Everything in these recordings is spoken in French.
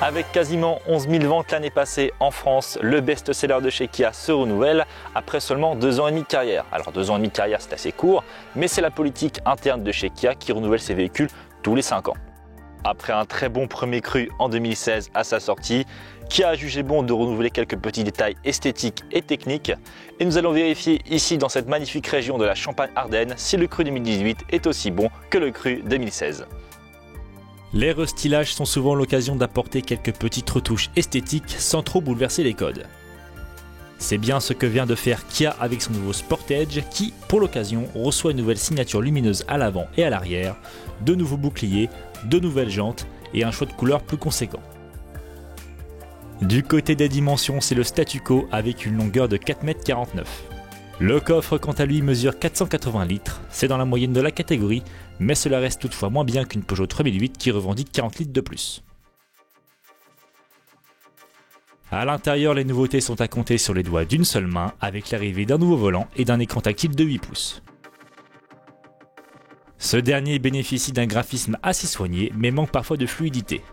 Avec quasiment 11 000 ventes l'année passée en France, le best-seller de chez Kia se renouvelle après seulement 2 ans et demi de carrière. Alors 2 ans et demi de carrière c'est assez court, mais c'est la politique interne de chez Kia qui renouvelle ses véhicules tous les 5 ans. Après un très bon premier cru en 2016 à sa sortie, Kia a jugé bon de renouveler quelques petits détails esthétiques et techniques. Et nous allons vérifier ici dans cette magnifique région de la Champagne-Ardenne si le cru 2018 est aussi bon que le cru 2016. Les restylages sont souvent l'occasion d'apporter quelques petites retouches esthétiques sans trop bouleverser les codes. C'est bien ce que vient de faire Kia avec son nouveau Sportage qui, pour l'occasion, reçoit une nouvelle signature lumineuse à l'avant et à l'arrière, de nouveaux boucliers, de nouvelles jantes et un choix de couleurs plus conséquent. Du côté des dimensions, c'est le statu quo avec une longueur de 4,49 m. Le coffre quant à lui mesure 480 litres, c'est dans la moyenne de la catégorie, mais cela reste toutefois moins bien qu'une Peugeot 3008 qui revendique 40 litres de plus. À l'intérieur, les nouveautés sont à compter sur les doigts d'une seule main avec l'arrivée d'un nouveau volant et d'un écran tactile de 8 pouces. Ce dernier bénéficie d'un graphisme assez soigné mais manque parfois de fluidité.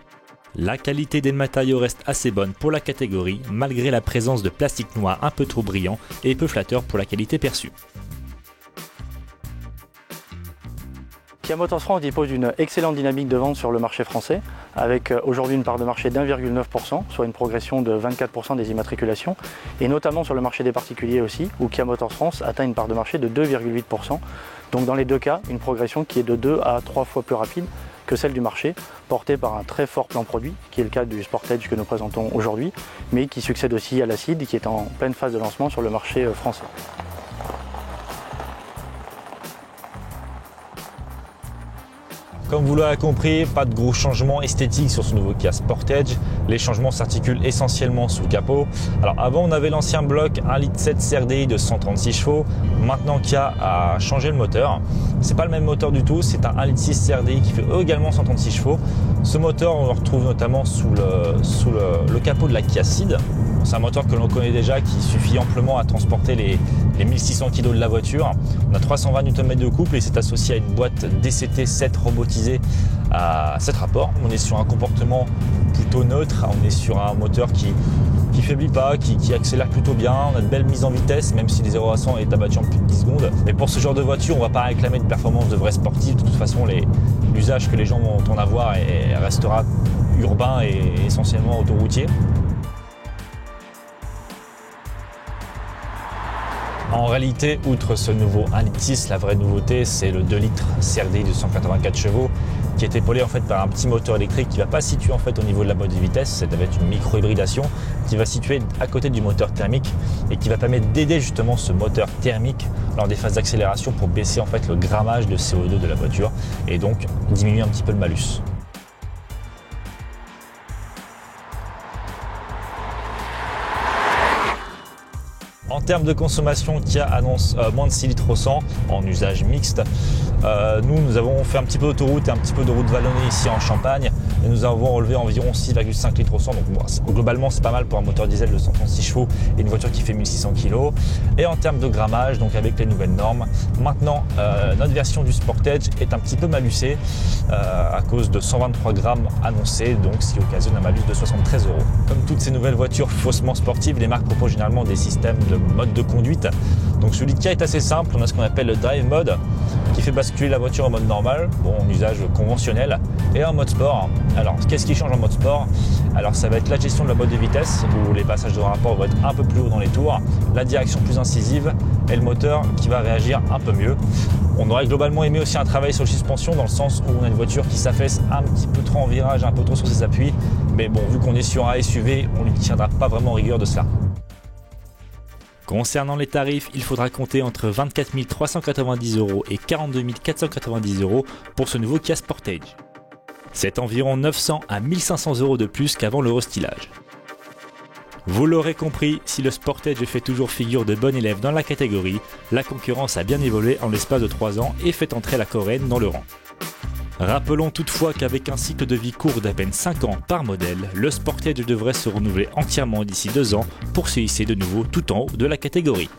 La qualité des matériaux reste assez bonne pour la catégorie malgré la présence de plastique noir un peu trop brillant et peu flatteur pour la qualité perçue. Kia Motors France dispose d'une excellente dynamique de vente sur le marché français, avec aujourd'hui une part de marché d'1,9%, soit une progression de 24% des immatriculations, et notamment sur le marché des particuliers aussi, où Kia Motors France atteint une part de marché de 2,8%. Donc dans les deux cas, une progression qui est de 2 à 3 fois plus rapide que celle du marché, portée par un très fort plan produit, qui est le cas du Sportage que nous présentons aujourd'hui, mais qui succède aussi à l'Acid, qui est en pleine phase de lancement sur le marché français. Comme vous l'avez compris, pas de gros changements esthétiques sur ce nouveau Kia Sportage. Les changements s'articulent essentiellement sous le capot. Alors avant on avait l'ancien bloc 1,7 litre CRDI de 136 chevaux. Maintenant Kia a changé le moteur. C'est pas le même moteur du tout, c'est un 1,6 litre CRDI qui fait également 136 chevaux. Ce moteur on le retrouve notamment sous le capot de la Kia Ceed. C'est un moteur que l'on connaît déjà qui suffit amplement à transporter les 1600 kg de la voiture. On a 320 Nm de couple et c'est associé à une boîte DCT 7 robotisée à 7 rapports. On est sur un comportement plutôt neutre, on est sur un moteur qui faiblit pas, qui accélère plutôt bien. On a de belles mises en vitesse, même si les 0 à 100 est abattu en plus de 10 secondes. Mais pour ce genre de voiture, on ne va pas réclamer de performance de vrai sportif. De toute façon, l'usage que les gens vont en avoir restera urbain et essentiellement autoroutier. En réalité, outre ce nouveau 1,6 litre, la vraie nouveauté, c'est le 2 litres CRDI de 184 chevaux qui est épaulé en fait par un petit moteur électrique qui ne va pas se situer en fait au niveau de la boîte de vitesse, ça va être une micro-hybridation qui va se situer à côté du moteur thermique et qui va permettre d'aider justement ce moteur thermique lors des phases d'accélération pour baisser en fait le grammage de CO2 de la voiture et donc diminuer un petit peu le malus. En termes de consommation, Kia annonce moins de 6 litres au 100 en usage mixte. Nous avons fait un petit peu d'autoroute et un petit peu de route vallonnée ici en Champagne et nous avons relevé environ 6,5 litres au 100. Donc bon, globalement c'est pas mal pour un moteur diesel de 136 chevaux et une voiture qui fait 1600 kg. Et en termes de grammage, donc avec les nouvelles normes, maintenant notre version du Sportage est un petit peu malucée à cause de 123 grammes annoncés, donc ce qui occasionne un malus de 73 €. Comme toutes ces nouvelles voitures faussement sportives, les marques proposent généralement des systèmes de mode de conduite. Donc celui de Kia est assez simple, on a ce qu'on appelle le Drive Mode qui fait basculer la voiture en mode normal, en usage conventionnel, et en mode sport. Alors qu'est-ce qui change en mode sport? Alors ça va être la gestion de la boîte de vitesse où les passages de rapport vont être un peu plus haut dans les tours, la direction plus incisive et le moteur qui va réagir un peu mieux. On aurait globalement aimé aussi un travail sur la suspension dans le sens où on a une voiture qui s'affaisse un petit peu trop en virage, un peu trop sur ses appuis, mais bon, vu qu'on est sur un SUV, on ne lui tiendra pas vraiment rigueur de cela. Concernant les tarifs, il faudra compter entre 24 390 € et 42 490 € pour ce nouveau Kia Sportage. C'est environ 900 à 1500 € de plus qu'avant le restylage. Vous l'aurez compris, si le Sportage fait toujours figure de bon élève dans la catégorie, la concurrence a bien évolué en l'espace de 3 ans et fait entrer la coréenne dans le rang. Rappelons toutefois qu'avec un cycle de vie court d'à peine 5 ans par modèle, le Sportage devrait se renouveler entièrement d'ici 2 ans pour se hisser de nouveau tout en haut de la catégorie.